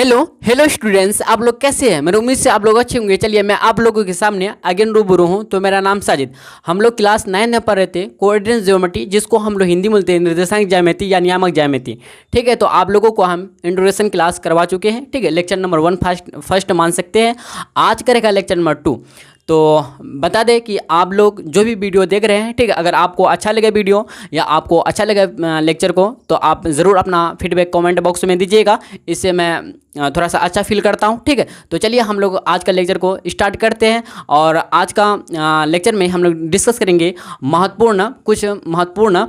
Hello students, आप लोग कैसे हैं। मेरी उम्मीद से आप लोग अच्छे होंगे। चलिए मैं आप लोगों के सामने अगेन रूबरू हूँ। तो मेरा नाम साजिद। हम लोग क्लास 9 में पढ़ रहे थे कोऑर्डिनेट ज्योमेट्री, जिसको हम लोग हिंदी में बोलते हैं निर्देशांक ज्यामिति या नियामक ज्यामिति। ठीक है, तो आप लोगों को हम इंट्रोडक्शन क्लास करवा चुके हैं। ठीक है, लेक्चर नंबर 1 फर्स्ट मान सकते हैं। आज करेगा लेक्चर नंबर 2। तो बता दें कि आप लोग जो भी वीडियो देख रहे हैं, ठीक है, अगर आपको अच्छा लगे वीडियो या आपको अच्छा लगे लेक्चर को, तो आप ज़रूर अपना फीडबैक कमेंट बॉक्स में दीजिएगा। इससे मैं थोड़ा सा अच्छा फील करता हूं। ठीक है, तो चलिए हम लोग आज का लेक्चर को स्टार्ट करते हैं। और आज का लेक्चर में हम लोग डिस्कस करेंगे कुछ महत्वपूर्ण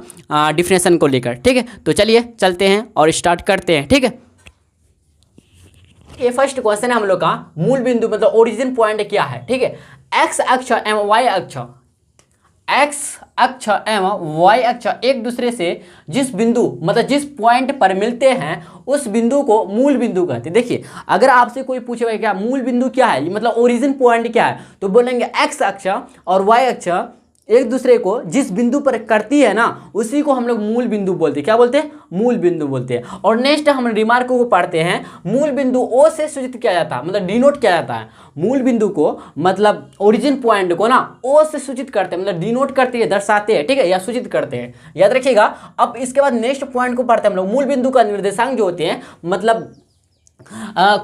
डिफिनेशन को लेकर। ठीक है, तो चलिए चलते हैं और स्टार्ट करते हैं। ठीक है, ये फर्स्ट क्वेश्चन है हम लोग का, मूल बिंदु मतलब ओरिजिन पॉइंट क्या है। ठीक है, एक्स अक्ष एवं वाई अक्ष एक दूसरे से जिस बिंदु मतलब जिस पॉइंट पर मिलते हैं उस बिंदु को मूल बिंदु कहते हैं। देखिए, अगर आपसे कोई पूछे भाई क्या मूल बिंदु क्या है, मतलब ओरिजिन पॉइंट क्या है, तो बोलेंगे एक्स अक्ष और वाई अक्ष एक दूसरे को जिस बिंदु पर करती है ना, उसी को हम लोग मूल बिंदु बोलते हैं। क्या बोलते हैं? मूल बिंदु बोलते हैं। और नेक्स्ट हम रिमार्क को पढ़ते हैं। मूल बिंदु ओ से सूचित किया जाता है, मतलब डिनोट किया जाता है। मूल बिंदु को मतलब ओरिजिन पॉइंट को ना ओ से सूचित करते हैं, मतलब डिनोट करते हैं, दर्शाते हैं। ठीक है, या सूचित करते हैं, याद रखिएगा। अब इसके बाद नेक्स्ट पॉइंट को पढ़ते हैं हम लोग। मूल बिंदु का निर्देशांक जो होते हैं, मतलब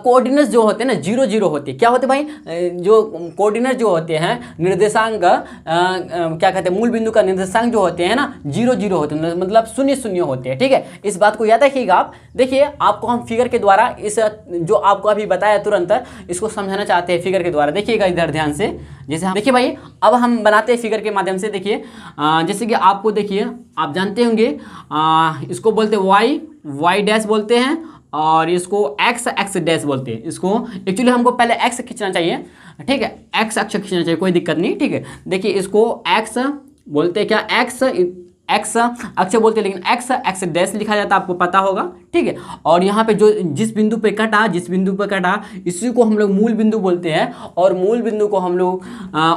कोऑर्डिनेट्स जो होते हैं ना, 0 0 होते हैं। क्या होते हैं भाई? जो कोऑर्डिनेट जो होते हैं निर्देशांक क्या कहते हैं, मूल बिंदु का निर्देशांक जो होते हैं ना 0 0 होते हैं, मतलब 0 0 होते हैं। ठीक है, इस बात को याद रखिएगा आप। देखिए, आपको हम फिगर के द्वारा इस जो आपको अभी बताया तुरंत इसको समझाना चाहते हैं फिगर के द्वारा। देखिएगा इधर ध्यान से। जैसे हम देखिए भाई, अब हम बनाते हैं फिगर के माध्यम से। देखिए जैसे कि आपको देखिए, आप जानते होंगे इसको बोलते हैं वाई डैश बोलते हैं, और इसको एक्स डैश बोलते हैं। इसको एक्चुअली हमको पहले एक्स खींचना चाहिए। ठीक है, एक्स अक्ष खींचना चाहिए, कोई दिक्कत नहीं। ठीक है, देखिए इसको एक्स बोलते हैं। क्या एक्स अक्ष बोलते हैं, लेकिन एक्स डैश लिखा जाता है, आपको पता होगा। ठीक है, और यहाँ पे जो जिस बिंदु पे कटा इसी को हम लोग मूल बिंदु बोलते हैं। और मूल बिंदु को हम लोग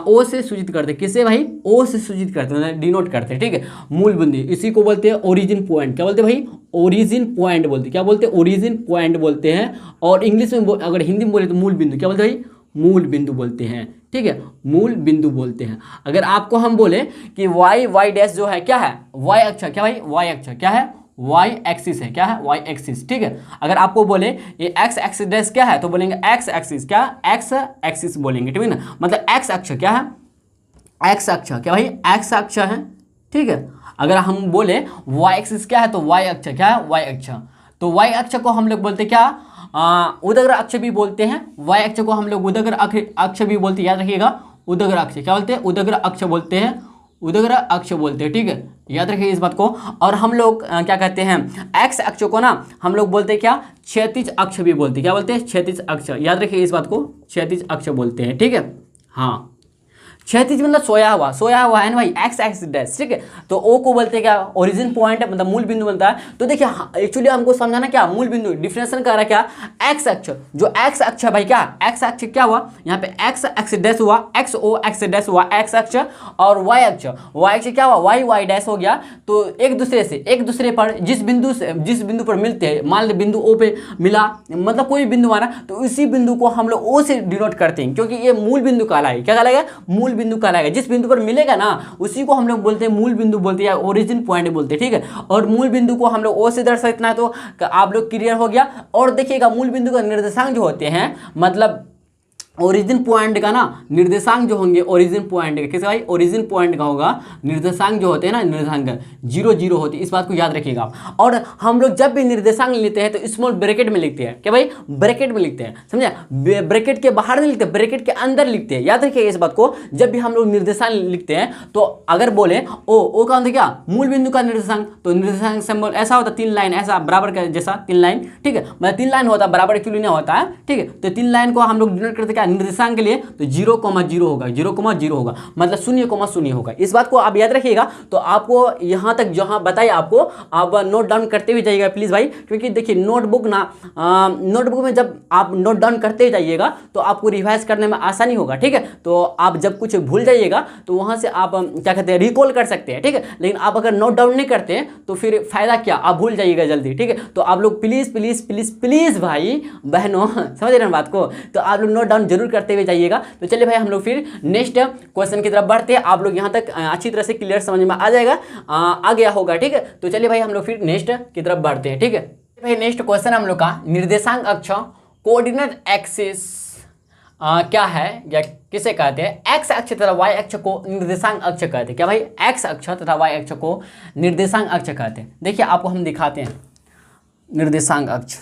ओ से सूचित करते हैं। किससे भाई? ओ से सूचित करते हैं, डिनोट करते हैं। ठीक है, मूल बिंदु, इसी को बोलते हैं ओरिजिन पॉइंट। क्या बोलते हैं भाई? ओरिजिन पॉइंट बोलते हैं। क्या बोलते हैं? ओरिजिन पॉइंट बोलते हैं। और इंग्लिश में अगर हिंदी में बोले तो मूल बिंदु। क्या बोलते हैं भाई? मूल बिंदु बोलते हैं। ठीक है, मूल बिंदु बोलते हैं। अगर आपको हम बोले कि वाई डैश जो है क्या है? वाई अक्ष। क्या भाई? वाई अक्ष क्या है? वाई एक्सिस है। क्या है? Y axis. ठीक है, अगर आपको बोले ये एक्स एक्सिस डैश क्या है, तो बोलेंगे एक्स एक्सिस। क्या? एक्स एक्सिस बोलेंगे। ठीक है ना, मतलब एक्स अक्ष क्या है? एक्स अक्ष। क्या भाई? एक्स अक्ष है। ठीक है, अगर हम बोले वाई एक्सिस क्या है, तो वाई अक्ष क्या है? वाई अक्ष। तो वाई अक्ष को हम लोग बोलते क्या? उदग्र अक्ष भी बोलते हैं। वाई अक्ष को हम लोग उदग्र अक्ष भी बोलते हैं, याद रखिएगा। उदग्र अक्ष क्या बोलते हैं? उदग्र अक्ष बोलते हैं। उदग्र अक्ष बोलते हैं। ठीक है, याद रखिए इस बात को। और हम लोग क्या कहते हैं, एक्स अक्ष को ना हम लोग बोलते हैं क्या? क्षैतिज अक्ष भी बोलते हैं। क्या बोलते हैं? क्षैतिज अक्ष। याद रखिए इस बात को, क्षैतिज अक्ष बोलते हैं। ठीक है, हाँ, क्षैतिज मतलब सोया हुआ है ना भाई, एक्स एक्सिस डैश। ठीक है, तो ओ को बोलते हैं क्या? ओरिजिन पॉइंट, मतलब मूल बिंदु बनता है। तो देखिए एक्चुअली हमको समझाना क्या, मूल बिंदु डिफिनेशन कर रहा है क्या? एक्स अक्ष, जो एक्स अक्ष है भाई, क्या एक्स अक्ष क्या हुआ यहाँ पे? एक्स एक्स डैश हुआ, एक्स ओ एक्स डैश हुआ, एक्स अक्ष। और वाई अक्ष क्या हुआ? वाई डैश हो गया। तो एक दूसरे पर जिस बिंदु पर मिलते हैं, मान लो बिंदु ओ पे मिला, मतलब कोई बिंदु माना, तो उसी बिंदु को हम लोग ओ से डिनोट करते हैं, क्योंकि ये मूल बिंदु कहलाएगा। क्या कहलाएगा? मूल बिंदु कहलाएगा। जिस बिंदु पर मिलेगा ना उसी को हम लोग बोलते हैं मूल बिंदु बोलते हैं, या ओरिजिन पॉइंट बोलते हैं। ठीक है, और मूल बिंदु को हम लोग ओ से दर्शाना है, तो आप लोग क्लियर हो गया। और देखिएगा मूल बिंदु का निर्देशांक जो होते हैं, मतलब ओरिजिन पॉइंट का ना निर्देशांक जो होंगे, ओरिजिन पॉइंट का किसका भाई? ओरिजिन पॉइंट का होगा निर्देशांक जो होते हैं ना, निर्देशांक 0 0 होते हैं। इस बात को याद रखिएगा आप। और हम लोग जब भी निर्देशांक लेते हैं तो स्मॉल ब्रैकेट में लिखते हैं। क्या भाई? ब्रैकेट में लिखते हैं, समझे? ब्रैकेट के बाहर नहीं लिखते, ब्रैकेट के अंदर लिखते हैं। याद रखिए इस बात को। जब भी हम लोग निर्देशांक लिखते हैं, तो अगर बोले ओ का मतलब क्या? मूल बिंदु का निर्देशांक। तो निर्देशांक सिंबल ऐसा होता है, 3 लाइन ऐसा बराबर जैसा 3 लाइन। ठीक है, मतलब 3 लाइन होता है, बराबर एक्चुअली नहीं होता है। ठीक है, तो 3 लाइन को हम लोग डिनोट करते क्या? निर्देशांक के लिए तो 0,0 होगा, 0,0 होगा, मतलब 0,0 होगा। इस बात को आप याद रखिएगा। तो आपको यहाँ तक जहाँ बताइए आपको, आप नोट डाउन करते हुए जाइएगा प्लीज़ भाई, क्योंकि देखिए नोटबुक में जब आप नोट डाउन करते जाइएगा तो आपको रिवाइज करने में आसानी होगा, ठीक है। तो आप जब कुछ भूल जाइएगा तो वहाँ से आप क्या कहते हैं रिकॉल कर सकते हैं, ठीक है। लेकिन आप अगर नोट डाउन नहीं करते हैं तो फिर फायदा क्या, आप भूल जाइएगा जल्दी, ठीक है। तो आप लोग प्लीज़ प्लीज़ प्लीज़ प्लीज़ भाई बहनों समझ रहे हैं बात को, तो आप लोग नोट डाउन जरूर करते हुए जाइएगा। तो चलिए भाई हम लोग फिर नेक्स्ट क्वेश्चन की तरफ बढ़ते हैं। आप लोग यहाँ तक अच्छी तरह से क्लियर समझ में आ जाएगा, आ गया होगा, ठीक है। तो चलिए भाई हम लोग फिर नेक्स्ट की तरफ बढ़ते हैं, ठीक है भाई। नेक्स्ट क्वेश्चन हम लोग का निर्देशांक अक्ष कोऑर्डिनेट एक्सिस क्या है या किसे कहते हैं। एक्स अक्ष तथा वाई अक्ष को निर्देशांक अक्ष कहते हैं। क्या भाई, एक्स अक्ष तथा वाई अक्ष को निर्देशांक अक्ष कहते हैं। देखिए आपको हम दिखाते हैं निर्देशांक अक्ष।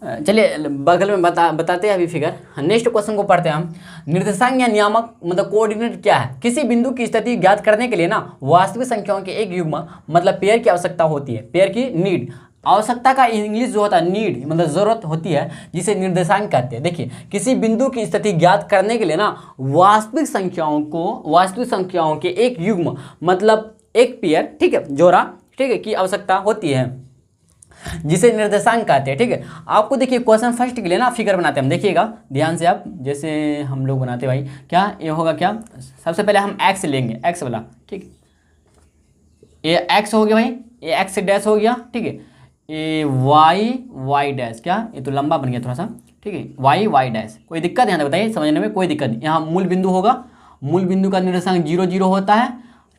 चलिए बगल में बताते हैं अभी फिगर। नेक्स्ट क्वेश्चन को पढ़ते हैं हम। निर्देशांक या नियामक मतलब कोऑर्डिनेट क्या है। किसी बिंदु की स्थिति ज्ञात करने के लिए ना वास्तविक संख्याओं के एक युग्म मतलब पेयर की आवश्यकता होती है। पेयर की नीड, आवश्यकता का इंग्लिश जो होता है नीड मतलब जरूरत होती है, जिसे निर्देशांक कहते हैं। देखिए किसी बिंदु की स्थिति ज्ञात करने के लिए ना वास्तविक संख्याओं के एक युग्म मतलब एक पेयर, ठीक है, जोड़ा, ठीक है, की आवश्यकता होती है, जिसे निर्देशांक कहते हैं, ठीक है। आपको देखिए क्वेश्चन फर्स्ट के लिए ना फिगर बनाते हैं हम, देखिएगा ध्यान से आप, जैसे हम लोग बनाते भाई क्या ये होगा, क्या सबसे पहले हम एक्स लेंगे, एक्स वाला, ठीक, ये एक्स हो गया भाई, ये एक्स डैश हो गया, ठीक है, ये वाई डैश, क्या ये तो लंबा बन गया थोड़ा सा, ठीक है, वाई डैश। कोई दिक्कत यहाँ तक बताइए, समझने में कोई दिक्कत नहीं। यहाँ मूल बिंदु होगा, मूल बिंदु का निर्देशांक 0 0 होता है,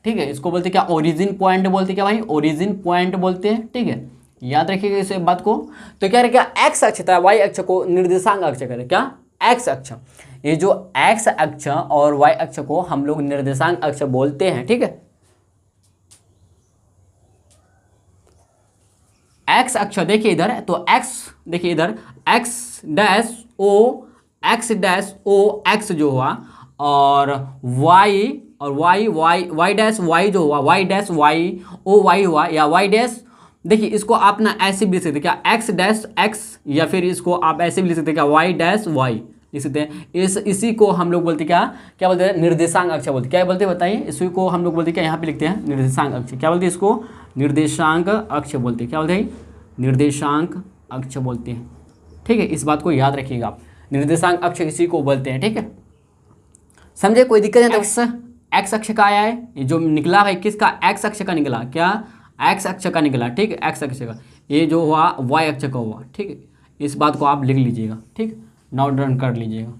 ठीक है। इसको बोलते क्या, ओरिजिन पॉइंट बोलते क्या भाई, ओरिजिन पॉइंट बोलते हैं, ठीक है, याद रखिएगा इस बात को। तो क्या क्या एक्स अक्ष था वाई अक्ष को निर्देशांक अक्ष कहते हैं। क्या, एक्स अक्ष, ये जो एक्स अक्ष और वाई अक्ष को हम लोग निर्देशांक अक्ष बोलते हैं, ठीक है। एक्स अक्ष देखिए इधर, तो एक्स देखिए इधर एक्स डैश ओ एक्स जो हुआ, और वाई डैश वाई जो हुआ, Y dash Y O Y हुआ, या वाई डैश, देखिए इसको आप ना ऐसे भी लिख सकते हैं, क्या एक्स डैश एक्स, या फिर इसको आप ऐसे भी लिख सकते हैं, क्या वाई डैश वाई लिख सकते हैं। इसी को हम लोग बोलते हैं क्या बोलते हैं, निर्देशांक अक्ष बोलते हैं। क्या बोलते हैं बताइए, इसी को हम लोग बोलते हैं क्या, यहाँ पे लिखते हैं निर्देशांक अक्ष, क्या बोलते हैं इसको, निर्देशांक अक्ष बोलते हैं। क्या बोलते हैं, निर्देशांक अक्ष बोलते हैं, ठीक है। इस बात को याद रखिएगा आप, निर्देशांक अक्ष इसी को बोलते हैं, ठीक है, समझे। कोई दिक्कत है तो एक्स अक्ष का आया है, ये जो निकला भाई किसका, एक्स अक्ष का निकला, क्या एक्स अक्ष का निकला, ठीक है, एक्स अक्ष का। ये जो हुआ वाई अक्ष का हुआ, ठीक है। इस बात को आप लिख लीजिएगा, ठीक, नोट डाउन कर लीजिएगा।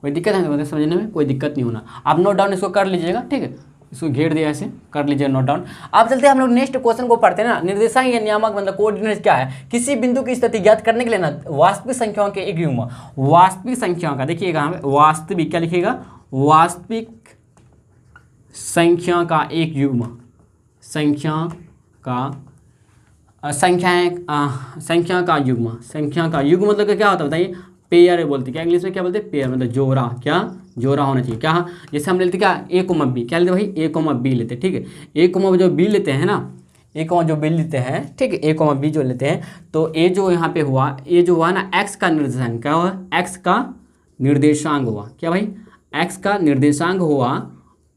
कोई दिक्कत है तो समझने में कोई दिक्कत नहीं होना, आप नोट डाउन इसको कर लीजिएगा, ठीक है, इसको घेर दिया ऐसे कर लीजिए नोट डाउन। आप चलते हैं हम लोग नेक्स्ट क्वेश्चन को पढ़ते हैं ना। निर्देशांक या नियामक मतलब कोऑर्डिनेट क्या है। किसी बिंदु की स्थिति ज्ञात करने के लिए ना वास्तविक संख्याओं के एक युग्म, वास्तविक संख्याओं का, देखिएगा वास्तविक क्या लिखिएगा, वास्तविक संख्या का एक युग्म, संख्या का युग्म मतलब क्या होता है बताइए, पेयर बोलते हैं। क्या इंग्लिश में क्या बोलते हैं, पेयर मतलब जोड़ा, क्या जोड़ा होना चाहिए। क्या जैसे हम लेते क्या ए कोमा बी, क्या लेते भाई ए कोमा बी लेते, ठीक है। ए कोमा जो बी लेते हैं ना, ए कोमा जो बी लेते हैं, ठीक है, ए कोमा बी जो लेते हैं, तो ए जो यहाँ पे हुआ, ये जो हुआ ना एक्स का निर्देशांक, क्या हुआ, एक्स का निर्देशांक हुआ, क्या भाई एक्स का निर्देशांक हुआ।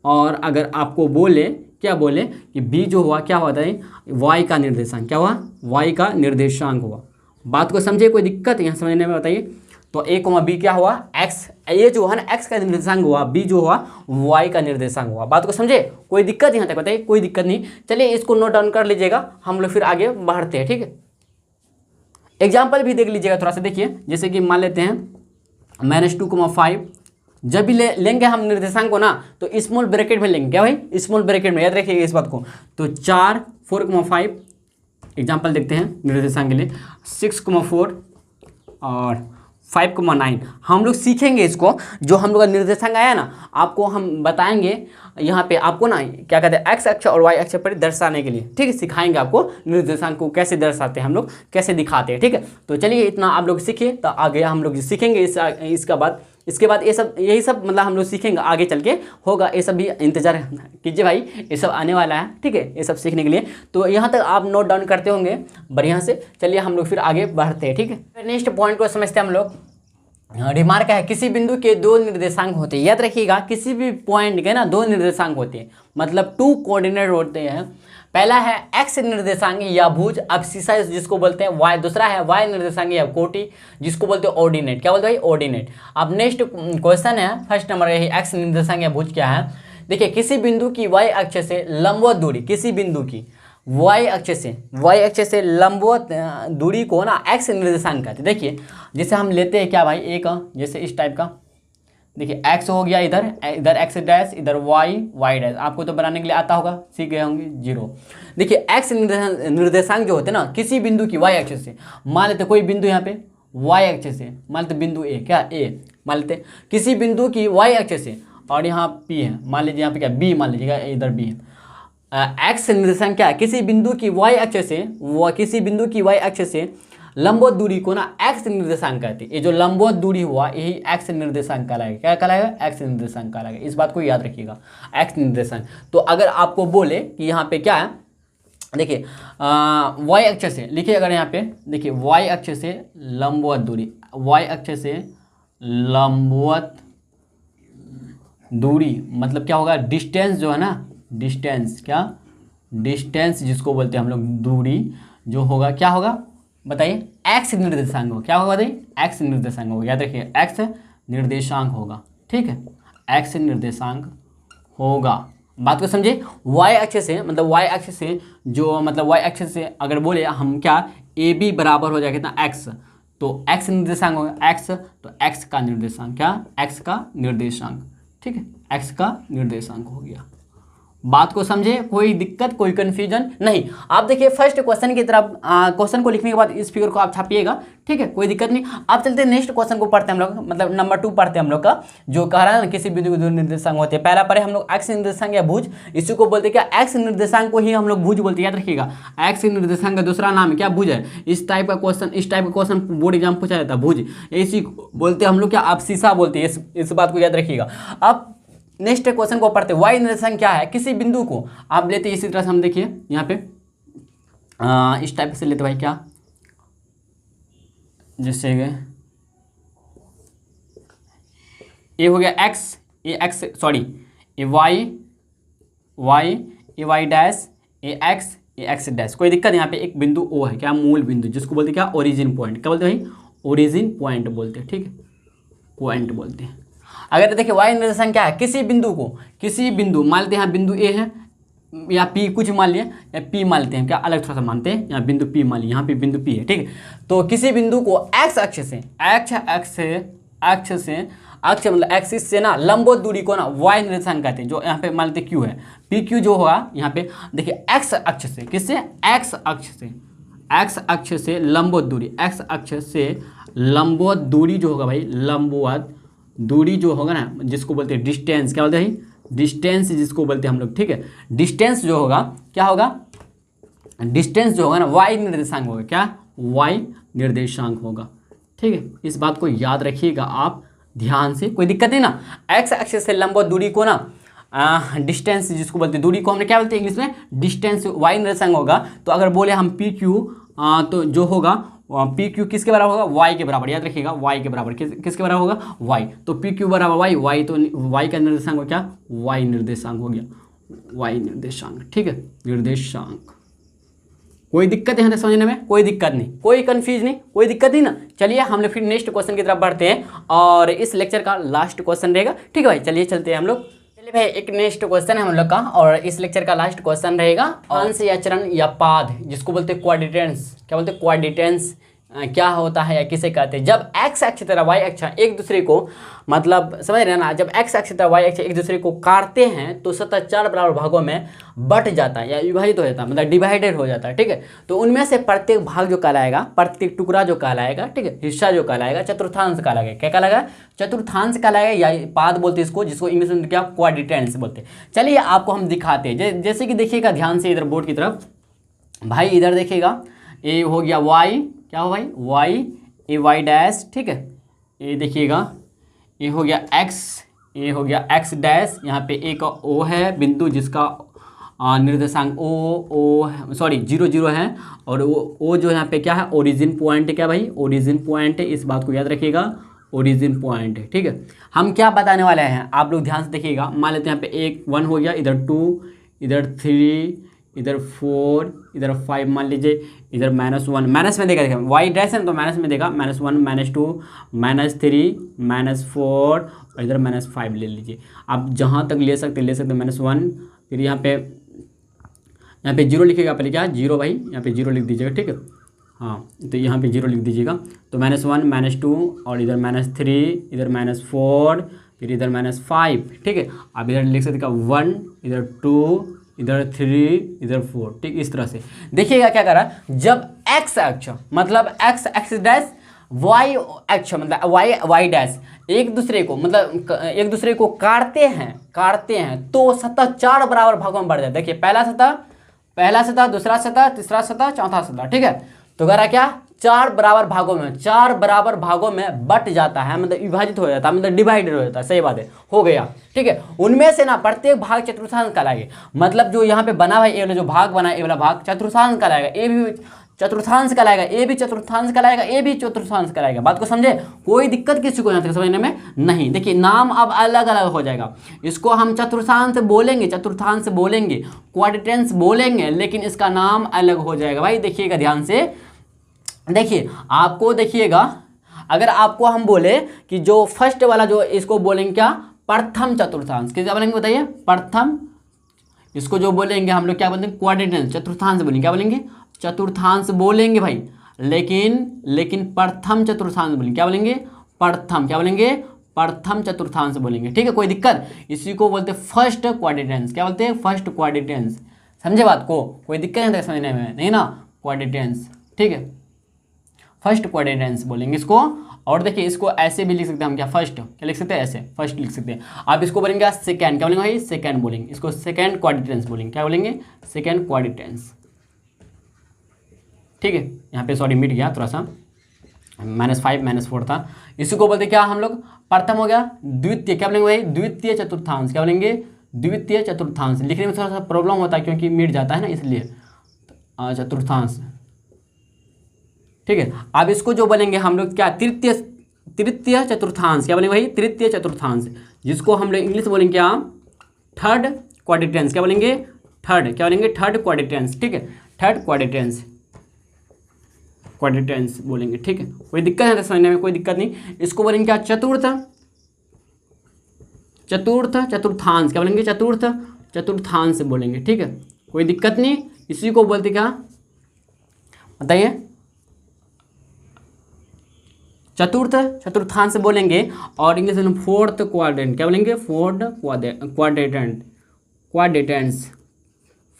और अगर आपको बोले, क्या बोले कि बी जो हुआ क्या हुआ है, वाई का निर्देशांक, क्या हुआ, वाई का निर्देशांक हुआ। बात को समझे, कोई दिक्कत यहाँ समझने में बताइए। तो ए कोमा बी क्या हुआ, एक्स, ये जो है ना एक्स का निर्देशांक हुआ, बी जो हुआ वाई का निर्देशांक हुआ। बात को समझे, कोई दिक्कत यहाँ तक बताइए, कोई दिक्कत नहीं। चलिए इसको नोट डाउन कर लीजिएगा, हम लोग फिर आगे बढ़ते हैं, ठीक है। एग्जाम्पल भी देख लीजिएगा थोड़ा सा, देखिए जैसे कि मान लेते हैं -2,5, जब भी लेंगे हम निर्देशांक को ना तो स्मॉल ब्रैकेट में लेंगे, क्या भाई स्मॉल ब्रैकेट में, याद रखिएगा इस बात को। तो 4 4,5 एग्जाम्पल देखते हैं निर्देशांक के लिए, 6,4 और 5,9 हम लोग सीखेंगे इसको। जो हम लोग का निर्देशांक आया ना, आपको हम बताएंगे यहाँ पे, आपको ना क्या कहते हैं एक्स अक्ष और वाई अक्ष पर दर्शाने के लिए, ठीक है, सिखाएंगे आपको निर्देशांक को कैसे दर्शाते हैं हम लोग, कैसे दिखाते हैं, ठीक है। तो चलिए इतना आप लोग सीखिए, तो आगे हम लोग सीखेंगे इसके बाद ये सब, यही सब मतलब हम लोग सीखेंगे आगे चल के होगा। ये सब भी इंतजार कीजिए भाई, ये सब आने वाला है, ठीक है, ये सब सीखने के लिए। तो यहाँ तक आप नोट डाउन करते होंगे बढ़िया से। चलिए हम लोग फिर आगे बढ़ते हैं, ठीक है। नेक्स्ट पॉइंट को समझते हैं हम लोग। रिमार्क है किसी बिंदु के दो निर्देशांक होते हैं। याद रखिएगा किसी भी पॉइंट के ना दो निर्देशांक होते हैं, मतलब टू कोऑर्डिनेट होते हैं। पहला है एक्स निर्देशांक या भुज अब्सिसा जिसको बोलते हैं वाई, दूसरा है वाई निर्देशांक या कोटि जिसको बोलते हैं ऑर्डिनेट। क्या बोलते हैं भाई? ऑर्डिनेट। अब नेक्स्ट क्वेश्चन है फर्स्ट नंबर यही एक्स निर्देशांक या भुज क्या है। देखिए किसी बिंदु की वाई अक्ष से लंबवत दूरी, किसी बिंदु की वाई अक्ष से लंबवत दूरी को ना एक्स निर्देशांक कहते हैं। देखिए जैसे हम लेते हैं क्या भाई, एक जैसे इस टाइप का, देखिए एक्स हो गया, इधर एक्स डैश, इधर वाई डैश। आपको तो बनाने के लिए आता होगा, सीख गए होंगे। जीरो। देखिए एक्स निर्देशांक जो होते हैं ना किसी बिंदु की वाई अक्ष से, मान लेते कोई बिंदु यहाँ पे वाई अक्ष से, मान लेते बिंदु ए, क्या ए मान लेते किसी बिंदु की वाई अक्ष से, और यहाँ पी है, मान लीजिए यहाँ पे क्या बी मान लीजिएगा, इधर बी है। एक्स निर्देशांक क्या है? किसी बिंदु की वाई अक्ष से लंबवत दूरी को ना एक्स निर्देशांक कहते हैं। ये जो लंबवत दूरी हुआ यही एक्स निर्देशांक कहलाएगा। क्या कहलाएगा? एक्स निर्देशांक कहलाएगा। इस बात को याद रखिएगा, एक्स निर्देशांक। तो अगर आपको बोले कि यहाँ पे क्या है, देखिए वाई अक्ष से लिखिए, अगर यहाँ पे देखिए वाई अक्ष से लंबवत दूरी, वाई अक्ष से लंबवत दूरी मतलब क्या होगा? डिस्टेंस जो है ना, डिस्टेंस, क्या डिस्टेंस जिसको बोलते हैं हम लोग, दूरी जो होगा क्या होगा बताइए? एक्स निर्देशांक होगा। क्या होगा बताइए? एक्स निर्देशांक होगा। याद रखिए एक्स निर्देशांक होगा। ठीक है, एक्स निर्देशांक होगा। बात को समझे? वाई अक्ष से मतलब वाई अक्ष से जो मतलब वाई अक्ष से अगर बोले हम क्या, ए बी बराबर हो जाएगा कितना एक्स, तो एक्स निर्देशांक होगा एक्स, तो एक्स का निर्देशांक क्या? एक्स का निर्देशांक। ठीक है, एक्स का निर्देशांक हो गया। बात को समझे? कोई दिक्कत, कोई कंफ्यूजन नहीं। आप देखिए फर्स्ट क्वेश्चन की तरफ, क्वेश्चन को लिखने के बाद इस फिगर को आप छापिएगा। ठीक है, कोई दिक्कत नहीं। आप चलते हैं नेक्स्ट क्वेश्चन को पढ़ते हैं हम लोग, मतलब नंबर 2 पढ़ते हैं हम लोग का, जो कह रहा है ना किसी बिंदु के दो निर्देशांक होते हैं। पहला पढ़े हम लोग एक्स निर्देशांक या भुज, इसी को बोलते हैं क्या? एक्स निर्देशांक को ही हम लोग भुज बोलते हैं। याद रखिएगा एक्स निर्देशांक का दूसरा नाम क्या? भुज है। इस टाइप का क्वेश्चन बोर्ड एग्जाम पूछा जाता है, भुज। इसी बोलते हैं हम लोग क्या? अब्सिसा बोलते हैं। इस बात को याद रखिएगा। अब नेक्स्ट क्वेश्चन को पढ़ते, वाई निर्देशांक क्या है? किसी बिंदु को आप लेते इसी तरह से, हम देखिए यहाँ पे इस टाइप से लेते भाई, क्या जैसे ये हो गया एक्स, ये एक्स सॉरी ये वाई डैश, ये एक्स डैश। कोई दिक्कत? यहाँ पे एक बिंदु ओ है, क्या? मूल बिंदु, जिसको बोलते हैं क्या? Origin point. क्या बोलते हैं भाई? ओरिजिन पॉइंट बोलते हैं। ठीक है, पॉइंट बोलते हैं। अगर देखिए वाई निर्देशांक क्या है? किसी बिंदु मान लेते हैं यहाँ बिंदु ए है या पी, कुछ मान लिया, या पी मान लेते हैं, क्या अलग थोड़ा सा मानते हैं, यहाँ बिंदु पी मान लिया, यहाँ पे बिंदु पी है। ठीक है, तो किसी बिंदु को एक्स अक्ष मतलब एक्सिस से ना लंबवत दूरी को ना वाई निर्देशांक कहते हैं। जो यहाँ पे मान लेते क्यू है, पी क्यू जो होगा यहाँ पे देखिए एक्स अक्ष से, किससे? एक्स अक्ष से लंबवत दूरी, एक्स अक्ष से लंबवत दूरी जो होगा भाई, लंबवत दूरी जो होगा ना, जिसको बोलते हैं डिस्टेंस। क्या बोलते हैं भाई? डिस्टेंस जिसको बोलते हैं हम लोग। ठीक है, डिस्टेंस जो होगा क्या होगा? डिस्टेंस जो होगा ना वाई निर्देशांक होगा। क्या? वाई निर्देशांक होगा। ठीक है, इस बात को याद रखिएगा आप ध्यान से, कोई दिक्कत नहीं ना। एक्स अक्ष से लंबवत दूरी को ना डिस्टेंस जिसको बोलते हैं, दूरी को हमने क्या बोलते हैं इंग्लिश में? डिस्टेंस। वाई निर्देशांक होगा। तो अगर बोले हम पी क्यू तो जो होगा पी क्यू किसके बराबर होगा? वाई के बराबर। याद रखिएगा वाई के बराबर, किसके बराबर होगा? वाई। तो पी क्यू बराबर वाई तो वाई का निर्देशांक हो क्या? वाई निर्देशांक हो गया, वाई निर्देशांक। ठीक है, निर्देशांक। कोई दिक्कत है समझने में? कोई दिक्कत नहीं, कोई कंफ्यूज नहीं, कोई दिक्कत नहीं ना। चलिए हम लोग फिर नेक्स्ट क्वेश्चन की तरफ बढ़ते हैं, और इस लेक्चर का लास्ट क्वेश्चन रहेगा। ठीक है भाई, चलिए चलते हैं हम लोग। चलिए भाई, एक नेक्स्ट क्वेश्चन है हम लोग का, और इस लेक्चर का लास्ट क्वेश्चन रहेगा अंश या चरण या पाद, जिसको बोलते हैं क्वाड्रेंट्स। क्या बोलते हैं? क्वाड्रेंट्स क्या होता है या किसे कहते हैं? जब एक्स अक्ष तथा वाई अक्ष एक दूसरे को, मतलब समझ रहे हैं ना, जब एक्स अक्ष तथा वाई अक्ष एक दूसरे को काटते हैं तो सतह 4 बराबर भागों में बट जाता है या विभाजित हो जाता है, मतलब डिवाइडेड हो जाता है। ठीक है, तो उनमें से प्रत्येक भाग जो कहलाएगा, प्रत्येक टुकड़ा जो कहलाएगा, ठीक है, हिस्सा जो कहलाएगा, चतुर्थांश कहलाएगा। क्या कहलाएगा? चतुर्थांश कहलाएगा, या पाद बोलते हैं इसको, जिसको इंग्लिश में क्या? क्वाड्रेंट्स बोलते हैं। चलिए आपको हम दिखाते हैं, जैसे कि देखिएगा ध्यान से इधर बोर्ड की तरफ भाई, इधर देखिएगा ये हो गया वाई, क्या हो भाई? वाई, ये वाई डैश। ठीक है, ये देखिएगा ये हो गया एक्स, ये हो गया एक्स डैश। यहाँ पे एक ओ है बिंदु, जिसका निर्देशांक ओ सॉरी 0 0 है, और वो ओ जो यहाँ पे क्या है? Origin point. क्या भाई? ओरिजिन पॉइंट है। इस बात को याद रखिएगा, ओरिजिन पॉइंट है। ठीक है, हम क्या बताने वाले हैं आप लोग ध्यान से देखिएगा। मान लेते हैं यहाँ पे 1 हो गया, इधर 2, इधर 3, इधर 4, इधर 5 मान लीजिए, इधर -1 माइनस में देगा, देखिए वाई डैश है तो माइनस में देगा, -1 -2 -3 -4 और इधर -5 ले लीजिए। आप जहाँ तक ले सकते -1, फिर यहाँ पे 0 लिखिएगा पहले, क्या 0 भाई, यहाँ पे 0 लिख दीजिएगा। ठीक है, हाँ तो यहाँ पे 0 लिख दीजिएगा। तो -1 -2 और इधर -3, इधर -4, फिर इधर -5। ठीक है, आप इधर लिख सकते 1, इधर 2, इधर 3, इधर 4। ठीक, इस तरह से देखिएगा क्या कर रहा है। जब x अक्ष मतलब x डैश, y अक्ष मतलब y डैश एक दूसरे को काटते हैं तो सतह 4 बराबर भागों में बढ़ जाता है। देखिए पहला सतह, दूसरा सतह, तीसरा सतह, चौथा सतह। ठीक है, तो कह रहा क्या 4 बराबर भागों में बट जाता है, मतलब विभाजित हो जाता है, मतलब डिवाइडेड हो जाता है। सही बात है, हो गया। ठीक है, उनमें से ना प्रत्येक भाग चतुर्थांश कहलाएगा। मतलब जो यहाँ पे बना है, ये वाला जो भाग बना है, ये वाला भाग चतुर्थांश कहलाएगा। ए भी चतुर्थांश कहलाएगा, ए भी चतुर्थांश कहलाएगा, ए भी चतुर्थांश कहलाएगा। बात को समझे, कोई दिक्कत किसी को यहाँ तक समझने में नहीं। देखिए नाम अब अलग अलग हो जाएगा। इसको हम चतुर्थांश बोलेंगे, क्वाड्रेंट्स बोलेंगे, लेकिन इसका नाम अलग हो जाएगा। भाई देखिएगा ध्यान से, देखिए आपको देखिएगा, अगर आपको हम बोले कि जो फर्स्ट वाला जो इसको बोलेंगे क्या, प्रथम चतुर्थांश, क्या बोलेंगे बताइए, प्रथम। इसको जो बोलेंगे हम लोग क्या बोलेंगे, क्वाड्रेंट्स, चतुर्थांश बोलेंगे। क्या बोलेंगे, चतुर्थांश बोलेंगे भाई, लेकिन प्रथम चतुर्थांश बोलेंगे। क्या बोलेंगे, प्रथम। क्या बोलेंगे, प्रथम चतुर्थांश बोलेंगे। ठीक है, कोई दिक्कत, इसी को बोलते हैं फर्स्ट क्वाड्रेंट्स। क्या बोलते हैं, फर्स्ट क्वाड्रेंट्स। समझे बात को, कोई दिक्कत नहीं समझने में, नहीं ना, क्वाड्रेंट्स। ठीक है, फर्स्ट क्वाड्रेंट्स बोलेंगे इसको। और देखिए इसको ऐसे भी लिख सकते हैं हम, क्या फर्स्ट, क्या लिख सकते हैं, ऐसे फर्स्ट लिख सकते हैं। आप इसको बोलेंगे सेकंड, क्या बोलेंगे भाई, सेकंड बोलेंगे। इसको सेकंड क्वाड्रेंट्स बोलेंगे। क्या बोलेंगे, सेकंड क्वाड्रेंट्स। ठीक है, यहाँ पे सॉरी मिट गया थोड़ा सा, -5 -4 था। इसी को बोलते क्या हम लोग, प्रथम हो गया, द्वितीय। क्या बोलेंगे भाई, द्वितीय चतुर्थांश। क्या बोलेंगे, द्वितीय चतुर्थांश। लिखने में थोड़ा सा प्रॉब्लम होता है क्योंकि मिट जाता है ना, इसलिए चतुर्थांश। ठीक है, अब इसको जो बोलेंगे हम लोग क्या, तृतीय चतुर्थांश। क्या बोलेंगे भाई, तृतीय चतुर्थांश, जिसको हम लोग इंग्लिश बोलेंगे क्या, थर्ड क्वाड्रेंट्स। क्या बोलेंगे, थर्ड। क्या बोलेंगे, थर्ड क्वाड्रेंट्स। ठीक है, थर्ड क्वाड्रेंट्स बोलेंगे। ठीक है, कोई दिक्कत है समझने में, कोई दिक्कत नहीं। इसको बोलेंगे क्या, चतुर्थांश। क्या बोलेंगे, चतुर्थांश बोलेंगे। ठीक है, कोई दिक्कत नहीं। इसी को बोलते क्या बताइए, चतुर्थांश बोलेंगे। और इंग्लिश में फोर्थ क्वाड्रेंट। क्या बोलेंगे,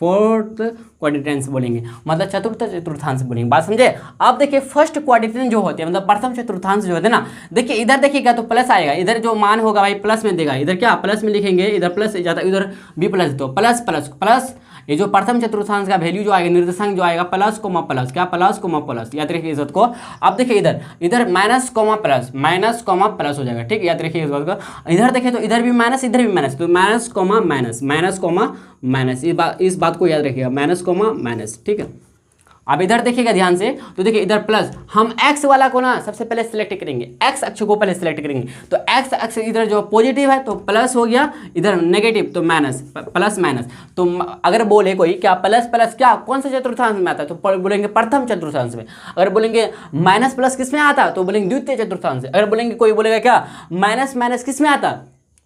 फोर्थ क्वाड्रेंट्स बोलेंगे, मतलब चतुर्थांश बोलेंगे। बात समझे। अब देखिए फर्स्ट क्वाड्रेंट जो होते हैं, मतलब प्रथम चतुर्थांश जो होते हैं ना, देखिए इधर देखिएगा तो प्लस आएगा, इधर जो मान होगा भाई प्लस में देगा। इधर क्या प्लस में लिखेंगे, इधर प्लस जाता है, इधर भी प्लस, तो प्लस प्लस प्लस। ये जो प्रथम चतुर्थांश का वैल्यू जो आएगा, निर्देशांक जो आएगा, प्लस कोमा प्लस। क्या, प्लस कोमा प्लस, याद रखिए इस बात को। अब देखिए इधर माइनस कोमा प्लस हो जाएगा। ठीक, याद रखिए इस बात को। इधर देखिए तो इधर भी माइनस, इधर भी माइनस, तो माइनस कोमा माइनस। इस बात को याद रखिएगा, माइनस कोमा माइनस। ठीक है, अब इधर देखिएगा ध्यान से, तो देखिए इधर प्लस, हम x वाला को ना सबसे पहले सिलेक्ट करेंगे, x अक्ष को पहले सिलेक्ट करेंगे। तो x अक्ष इधर जो पॉजिटिव है तो प्लस हो गया, इधर नेगेटिव तो माइनस, प्लस माइनस। तो अगर बोले कोई क्या प्लस प्लस क्या कौन सा चतुर्थांश में आता है, तो बोलेंगे प्रथम चतुर्थांश में। अगर बोलेंगे माइनस प्लस किस में आता, तो बोलेंगे द्वितीय चतुर्थांश। अगर बोलेंगे कोई बोलेगा क्या माइनस माइनस किस में आता,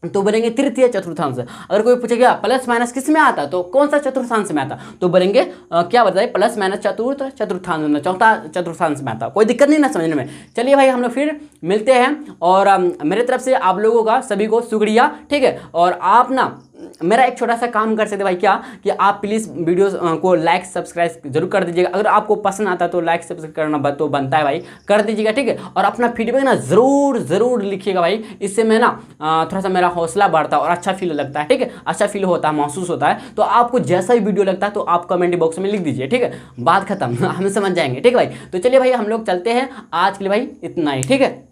तो बोलेंगे तृतीय चतुर्थांश। अगर कोई पूछेगा प्लस माइनस किस में आता, तो कौन सा चतुर्थांश में आता, तो बोलेंगे क्या बताइए, प्लस माइनस चतुर्थांश में, चौथा चतुर्थांश में आता। कोई दिक्कत नहीं ना समझने में। चलिए भाई हम लोग फिर मिलते हैं, और मेरे तरफ से आप लोगों का सभी को शुक्रिया। ठीक है, और आप ना मेरा एक छोटा सा काम कर सकते भाई, क्या कि आप प्लीज़ वीडियोस को लाइक सब्सक्राइब जरूर कर दीजिएगा। अगर आपको पसंद आता है तो लाइक सब्सक्राइब करना तो बनता है भाई, कर दीजिएगा। ठीक है, और अपना फीडबैक ना ज़रूर लिखिएगा भाई, इससे मैं ना थोड़ा सा मेरा हौसला बढ़ता है और अच्छा फील लगता है। ठीक है, अच्छा फील होता है, महसूस होता है। तो आपको जैसा ही वीडियो लगता है तो आप कमेंट बॉक्स में लिख दीजिए। ठीक है, बात खत्म, हम समझ जाएंगे। ठीक है भाई, तो चलिए भाई हम लोग चलते हैं, आज के लिए भाई इतना ही। ठीक है।